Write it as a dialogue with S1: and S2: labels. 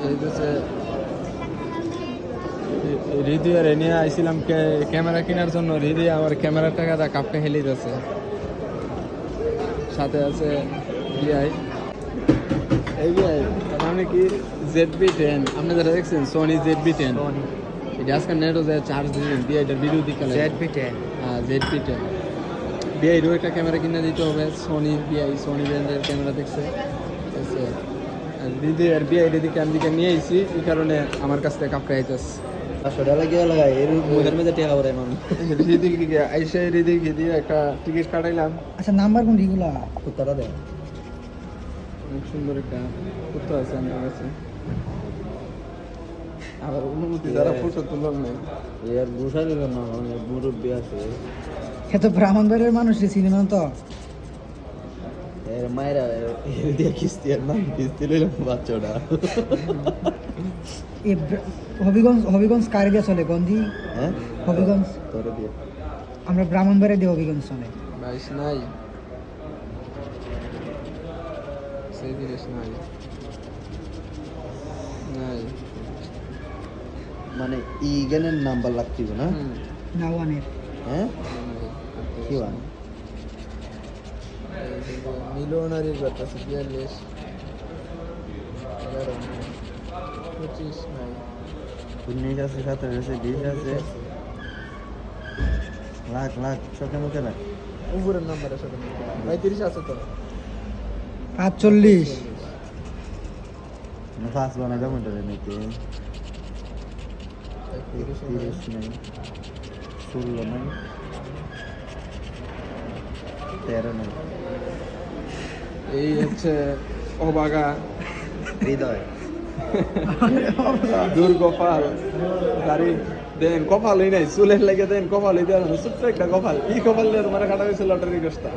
S1: এই যে হৃদয়ের নিয়ে আইছিলাম ক্যামেরা কেনার জন্য। হৃদয় আমার ক্যামেরার টাকাটা কাপটা হেলে যাচ্ছে। সাথে আছে বিআই। এই বিআই মানে কি ZB-10 আপনি যারা দেখছেন সোনি ZB-10 এটা আজকে নেটও যায় চার্জ দিলেন বিআই এটার ভিডিও দিকে
S2: ZB-10
S1: হ্যাঁ ZB-10 বিআইরও একটা ক্যামেরা কিনে দিতে হবে। সোনি ব্র্যান্ডের ক্যামেরা দেখছে আর হৃদয়ের বিআই দিকে আমি দিকে নিয়ে আইছি এই কারণে আমার কাছ থেকে কাপটা আইতেছে।
S2: 500 টাকা গিয়ে লাগাই এর মুখের মধ্যে টেকা করে মানুষ
S1: হৃদিক দিকে আইসে হৃদিক দিয়ে একটা টিকিট কাটাইলাম।
S3: আচ্ছা নাম্বার কোন এগুলা
S2: কুত্তাটা দেয়
S1: অনেক সুন্দর একটা কুত্তা আছে আমার কাছে। আবার অনুমতি যারা ফটো তুললাম নাই
S2: এর বুঝা গেল না অনেক মুরব্বী আছে
S3: এত ব্রাহ্মণবাড়ির মানুষ সিনেমা তো
S2: এর মায়েরা এর দিয়ে কিস্তি এর নাম কিস্তি লইলাম বাচ্চাটা
S3: এই হবিগঞ্জ কার দিয়ে চলে গন্ধি
S2: হ্যাঁ
S3: হবিগঞ্জ
S2: তোরে দিয়ে
S3: আমরা ব্রাহ্মণবাড়ি দিয়ে হবিগঞ্জ চলে
S1: বাইশ নাই সেই জিনিস নাই নাই
S2: মানে ইগেনের নাম্বার লাগতিব না
S3: না ওয়ানের
S2: হ্যাঁ কি ওয়ান
S1: মিলনারির ব্যাপার আছে 42 25 নাই
S2: 19 আছে 17 আছে 20 আছে লাখ চোখে মুখে লাখ
S1: উপরের নাম্বারের সাথে 35 আছে তো
S3: 45
S2: না ফাস বানা যাবো এটা নাকি 30 নাই 16 নাই 13 নাই
S1: এই হচ্ছে অবাগা
S2: হৃদয়
S1: দুর্গপাল গাড়ি দেন কপালই নাই চুলের লেগে দেন কপালই দেন ছোট্ট একটা কপাল এই কপাল দিয়ে তোমার কাটা হয়েছে লটারি গোষ্ঠা